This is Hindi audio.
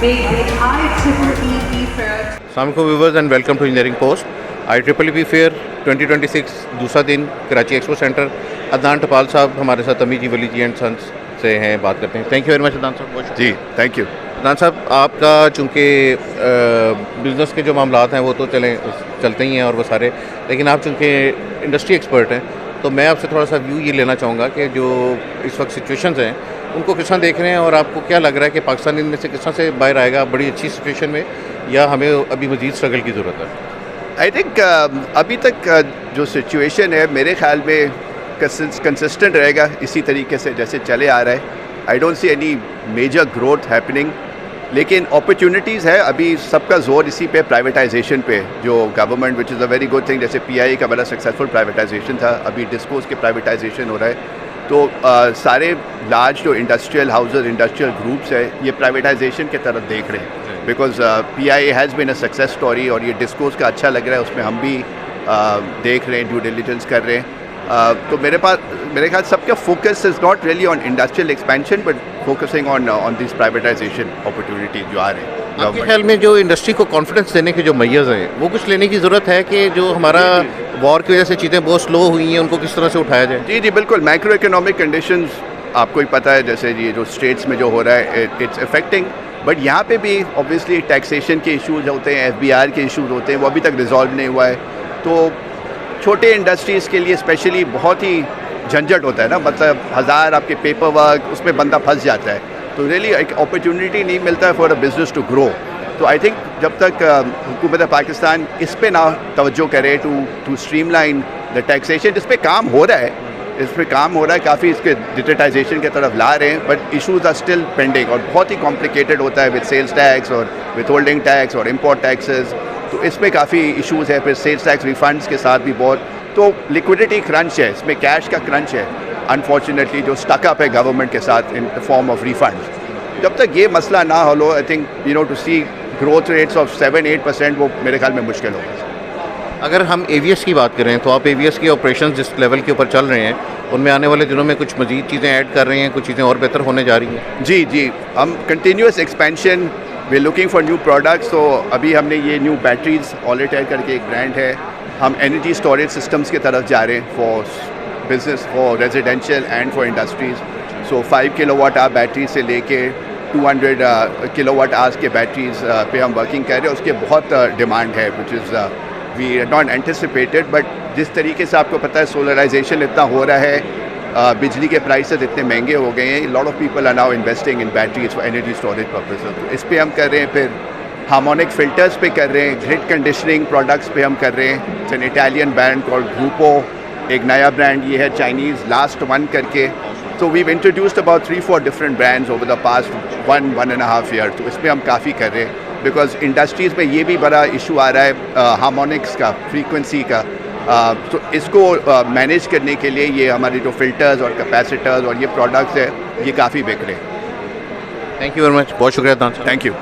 made the IEEE Fair. Assalamualaikum viewers and welcome to Engineering Post. IEEE Fair 2026 दूसरा दिन कराची एक्सपो सेंटर। अदनान टपाल साहब हमारे साथ अमी जी वली जी एंड सन्स से हैं, बात करते हैं। Thank you very much Adnan साहब। जी थैंक यू। अदनान साहब, आपका चूँकि बिज़नेस के जो मामलात हैं वो तो चलते ही हैं और वो सारे, लेकिन आप चूँकि इंडस्ट्री एक्सपर्ट हैं तो मैं आपसे थोड़ा सा व्यू ये लेना चाहूँगा कि जो इस वक्त सिचुएशंस हैं उनको किस तरह देख रहे हैं और आपको क्या लग रहा है कि पाकिस्तान इनमें से किस तरह से बाहर आएगा बड़ी अच्छी सिचुएशन में, या हमें अभी मज़ीद स्ट्रगल की ज़रूरत है? आई थिंक अभी तक जो सिचुएशन है मेरे ख्याल में कंसिस्टेंट रहेगा इसी तरीके से जैसे चले आ रहा है। I don't see any major growth happening, लेकिन अपॉर्चुनिटीज़ है। अभी सबका जोर इसी पे प्राइवेटाइजेशन पे, जो government which is a very good thing. जैसे PIA का बड़ा सक्सेसफुल प्राइवेटाइजेशन था, अभी डिस्कोस के प्राइवेटाइजेशन हो रहा है। तो सारे लार्ज जो इंडस्ट्रियल हाउसेज, इंडस्ट्रियल ग्रुप्स है, ये प्राइवेटाइजेशन की तरफ देख रहे हैं because PIA has been a success story और ये डिस्कोस का अच्छा लग रहा है। उसमें हम भी देख रहे हैं, ड्यू डिलिजेंस कर रहे हैं। तो मेरे ख्याल सबका focus is not really on industrial expansion but focusing on this privatisation opportunities जो आ रहे हैं। आपके ख्याल में जो इंडस्ट्री को कॉन्फिडेंस देने के जो मैयर्स हैं वो कुछ लेने की ज़रूरत है कि जो हमारा वॉर की वजह से चीज़ें बहुत स्लो हुई हैं उनको किस तरह से उठाया जाए? जी बिल्कुल। मैक्रो इकोनॉमिक कंडीशंस आपको ही पता है, जैसे ये जो स्टेट्स में जो हो रहा है इट्स अफेक्टिंग, बट यहाँ पे भी ऑब्वियसली टैक्सेशन के इश्यूज होते हैं, FBR के इश्यूज होते हैं, वो अभी तक रिजॉल्व नहीं हुआ है। तो छोटे इंडस्ट्रीज़ के लिए स्पेशली बहुत ही झंझट होता है ना, मतलब 1000 आपके पेपर वर्क, उसमें बंदा फंस जाता है। तो रियली एक अपॉर्चुनिटी नहीं मिलता है for a business to grow. तो आई थिंक जब तक हुकूमत पाकिस्तान इस पे ना तवज्जो करे टू स्ट्रीमलाइन द टैक्सेशन, जिस पे काम हो रहा है, काफ़ी इसके डिजिटाइजेशन की तरफ ला रहे हैं, but issues are still pending और बहुत ही कॉम्प्लिकेटेड होता है विद सेल्स टैक्स और विद होल्डिंग टैक्स और इम्पोर्ट टैक्सेस। तो इसमें काफ़ी इशूज़ है। फिर सेल्स टैक्स रिफंड्स के साथ भी बहुत, तो लिक्विडिटी क्रंच है, इसमें कैश का क्रंच है अनफॉर्चुनेटली, जो स्टकअप है गवर्नमेंट के साथ in the form of refund. जब तक ये मसला ना हल हो, I think to see growth rates of 7-8% वो मेरे ख्याल में मुश्किल होगा। अगर हम AVS की बात करें तो आप AVS के ऑपरेशन जिस लेवल के ऊपर चल रहे हैं उनमें आने वाले दिनों में कुछ मजीद चीज़ें ऐड कर रहे हैं, कुछ चीज़ें और बेहतर होने जा रही हैं? जी हम continuous expansion, we looking for new products. तो अभी हमने ये न्यू बैटरीज, ऑलिटेयर करके एक ब्रांड है, हम एनर्जी स्टोरेज सिस्टम्स की तरफ जा रहे हैं for business, for residential and for industries. So 5 kilowatt hour battery से लेके 200 किलोवाट आवर्स के बैटरीज पे हम वर्किंग कर रहे हैं। उसके बहुत डिमांड है which is we not anticipated, but जिस तरीके से आपको पता है सोलराइजेशन इतना हो रहा है, बिजली के प्राइसेस इतने महंगे हो गए हैं, lot of people are now investing in batteries for energy storage purposes. तो इस पे हम कर रहे हैं। फिर हार्मोनिक फिल्टर्स पे कर रहे हैं, ग्रिड कंडीशनिंग प्रोडक्ट्स पे हम कर रहे हैं। It's an Italian brand called Grupo, एक नया ब्रांड ये है चाइनीज़ लास्ट वन करके। So we've introduced about 3-4 different brands over the past 1.5 year. तो इसमें हम काफ़ी कर रहे हैं बिकॉज इंडस्ट्रीज़ में ये भी बड़ा इशू आ रहा है हार्मोनिक्स का, फ्रीक्वेंसी का। तो इसको मैनेज करने के लिए ये हमारे जो फिल्टर्स और कैपेसिटर्स और ये प्रोडक्ट्स है, ये काफ़ी बिक रहे हैं। थैंक यू वेरी मच, बहुत शुक्रिया। Thank you.